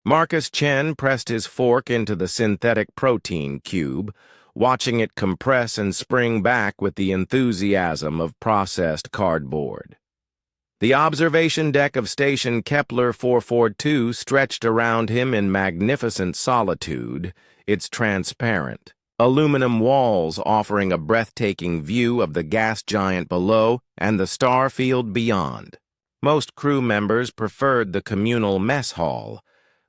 Marcus Chen pressed his fork into the synthetic protein cube, watching it compress and spring back with the enthusiasm of processed cardboard. The observation deck of station Kepler 442 stretched around him in magnificent solitude, its transparent, aluminum walls offering a breathtaking view of the gas giant below and the star field beyond. Most crew members preferred the communal mess hall,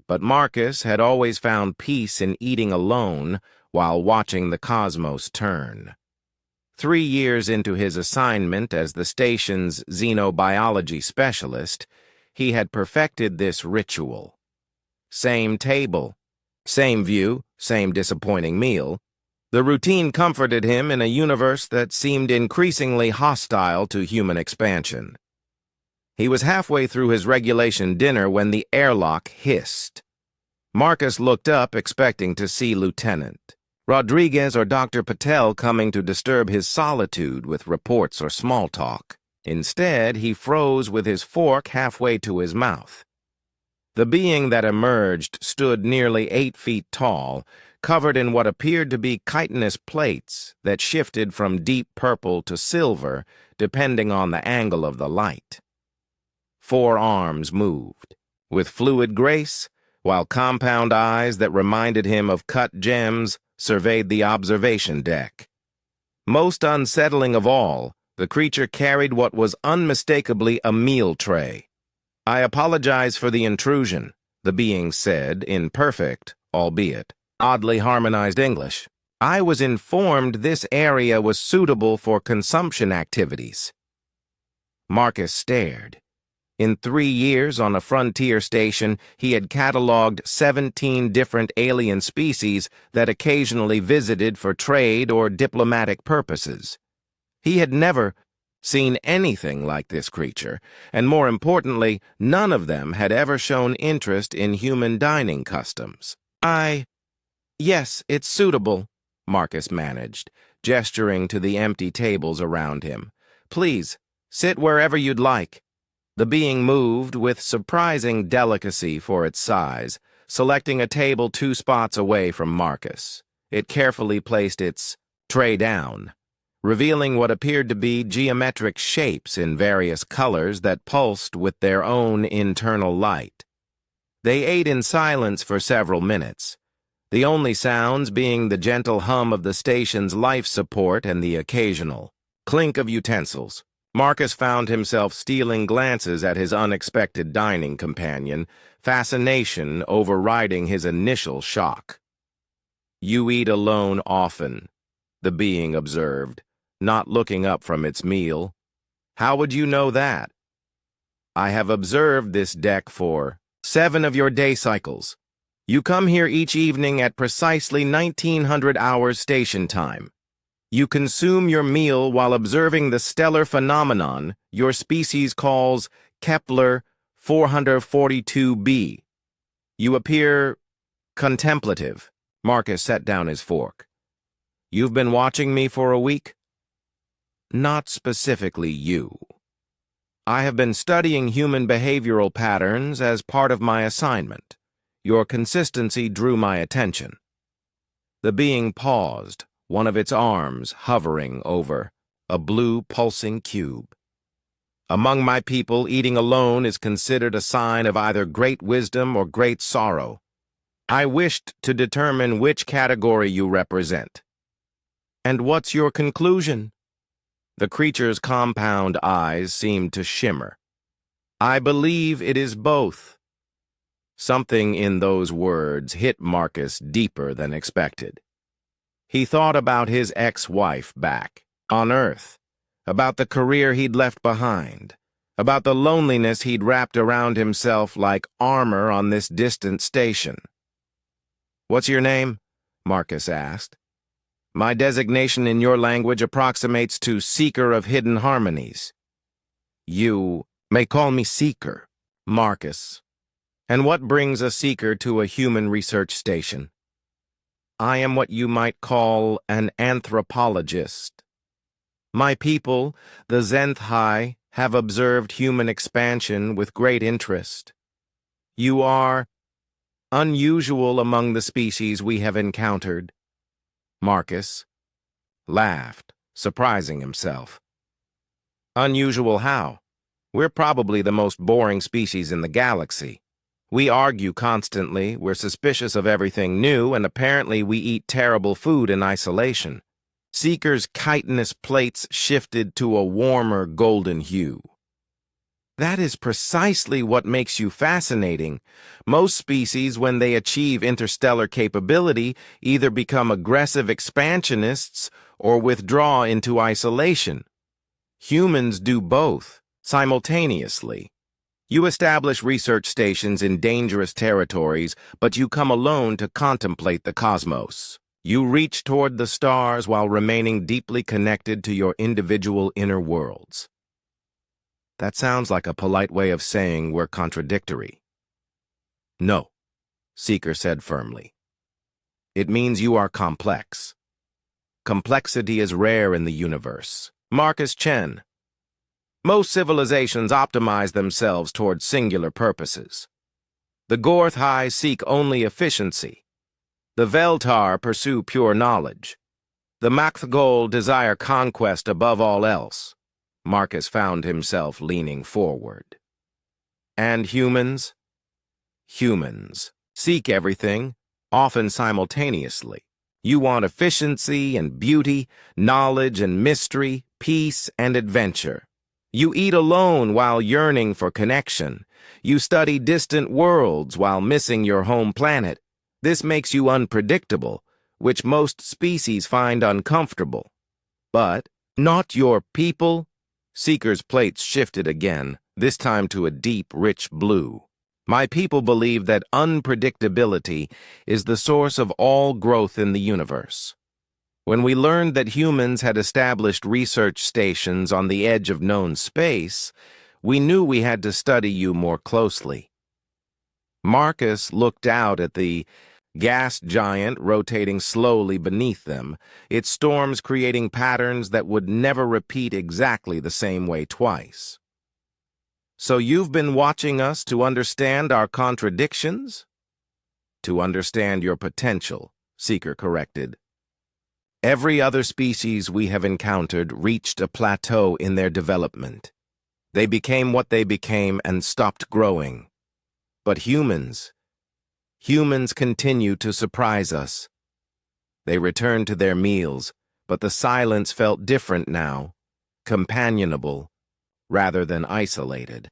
but Marcus had always found peace in eating alone while watching the cosmos turn. 3 years into his assignment as the station's xenobiology specialist, he had perfected this ritual. Same table, same view, same disappointing meal. The routine comforted him in a universe that seemed increasingly hostile to human expansion. He was halfway through his regulation dinner when the airlock hissed. Marcus looked up, expecting to see Lieutenant Rodriguez or Dr. Patel coming to disturb his solitude with reports or small talk. Instead, he froze with his fork halfway to his mouth. The being that emerged stood nearly 8 feet tall, covered in what appeared to be chitinous plates that shifted from deep purple to silver, depending on the angle of the light. 4 arms moved, with fluid grace, while compound eyes that reminded him of cut gems surveyed the observation deck. Most unsettling of all, the creature carried what was unmistakably a meal tray. "I apologize for the intrusion," the being said in perfect, albeit oddly harmonized English. "I was informed this area was suitable for consumption activities." Marcus stared. In 3 years on a frontier station, he had cataloged 17 different alien species that occasionally visited for trade or diplomatic purposes. He had never seen anything like this creature, and more importantly, none of them had ever shown interest in human dining customs. Yes, it's suitable," Marcus managed, gesturing to the empty tables around him. "Please, sit wherever you'd like." The being moved with surprising delicacy for its size, selecting a table 2 spots away from Marcus. It carefully placed its tray down, revealing what appeared to be geometric shapes in various colors that pulsed with their own internal light. They ate in silence for several minutes, the only sounds being the gentle hum of the station's life support and the occasional clink of utensils. Marcus found himself stealing glances at his unexpected dining companion, fascination overriding his initial shock. "You eat alone often," the being observed, not looking up from its meal. "How would you know that?" "I have observed this deck for 7 of your day cycles. You come here each evening at precisely 1900 hours station time. You consume your meal while observing the stellar phenomenon your species calls Kepler 442b. You appear contemplative." Marcus set down his fork. "You've been watching me for a week?" "Not specifically you. I have been studying human behavioral patterns as part of my assignment. Your consistency drew my attention." The being paused, one of its arms hovering over a blue pulsing cube. "Among my people, eating alone is considered a sign of either great wisdom or great sorrow. I wished to determine which category you represent." "And what's your conclusion?" The creature's compound eyes seemed to shimmer. "I believe it is both." Something in those words hit Marcus deeper than expected. He thought about his ex-wife back on Earth, about the career he'd left behind, about the loneliness he'd wrapped around himself like armor on this distant station. "What's your name?" Marcus asked. "My designation in your language approximates to Seeker of Hidden Harmonies." "You may call me Seeker." "Marcus. And what brings a Seeker to a human research station?" "I am what you might call an anthropologist. My people, the Zenthai, have observed human expansion with great interest. You are..." unusual among the species we have encountered. Marcus laughed, surprising himself. Unusual how? We're probably the most boring species in the galaxy. We argue constantly, we're suspicious of everything new, and apparently we eat terrible food in isolation. Seeker's chitinous plates shifted to a warmer golden hue. That is precisely what makes you fascinating. Most species, when they achieve interstellar capability, either become aggressive expansionists or withdraw into isolation. Humans do both, simultaneously. You establish research stations in dangerous territories, but you come alone to contemplate the cosmos. You reach toward the stars while remaining deeply connected to your individual inner worlds. That sounds like a polite way of saying we're contradictory. No, Seeker said firmly. It means you are complex. Complexity is rare in the universe. Marcus Chen. Most civilizations optimize themselves toward singular purposes. The Gorthai seek only efficiency. The Veltar pursue pure knowledge. The Makthgol desire conquest above all else. Marcus found himself leaning forward. And humans? Humans seek everything, often simultaneously. You want efficiency and beauty, knowledge and mystery, peace and adventure. You eat alone while yearning for connection. You study distant worlds while missing your home planet. This makes you unpredictable, which most species find uncomfortable. But not your people. Seeker's plates shifted again, this time to a deep, rich blue. My people believe that unpredictability is the source of all growth in the universe. When we learned that humans had established research stations on the edge of known space, we knew we had to study you more closely. Marcus looked out at the gas giant rotating slowly beneath them, its storms creating patterns that would never repeat exactly the same way twice. So you've been watching us to understand our contradictions? To understand your potential, Seeker corrected. Every other species we have encountered reached a plateau in their development. They became what they became and stopped growing. But humans continue to surprise us. They return to their meals, but the silence felt different now, companionable, rather than isolated.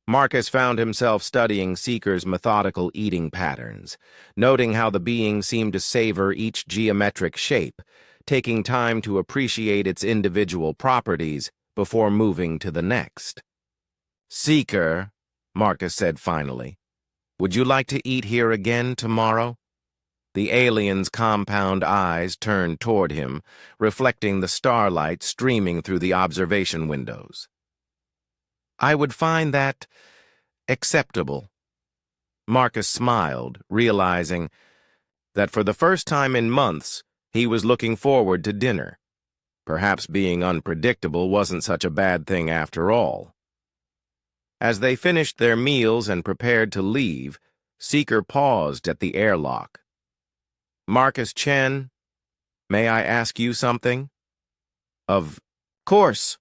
Marcus found himself studying Seeker's methodical eating patterns, noting how the being seemed to savor each geometric shape, taking time to appreciate its individual properties before moving to the next. "Seeker," Marcus said finally, "would you like to eat here again tomorrow?" The alien's compound eyes turned toward him, reflecting the starlight streaming through the observation windows. "I would find that acceptable." Marcus smiled, realizing that for the first time in months, he was looking forward to dinner. Perhaps being unpredictable wasn't such a bad thing after all. As they finished their meals and prepared to leave, Seeker paused at the airlock. "Marcus Chen, may I ask you something?" "Of course.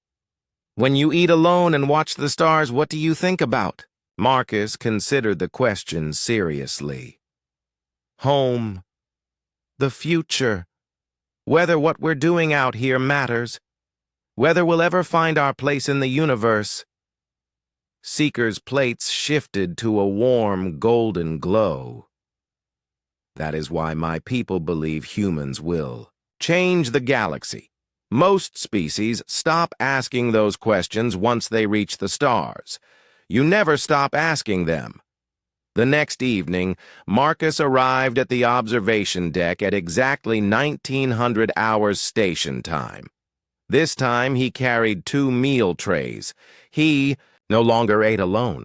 When you eat alone and watch the stars, what do you think about?" Marcus considered the question seriously. "Home. The future. Whether what we're doing out here matters. Whether we'll ever find our place in the universe." Seeker's plates shifted to a warm, golden glow. "That is why my people believe humans will change the galaxy. Most species stop asking those questions once they reach the stars. You never stop asking them." The next evening, Marcus arrived at the observation deck at exactly 1900 hours station time. This time he carried 2 meal trays. He no longer ate alone.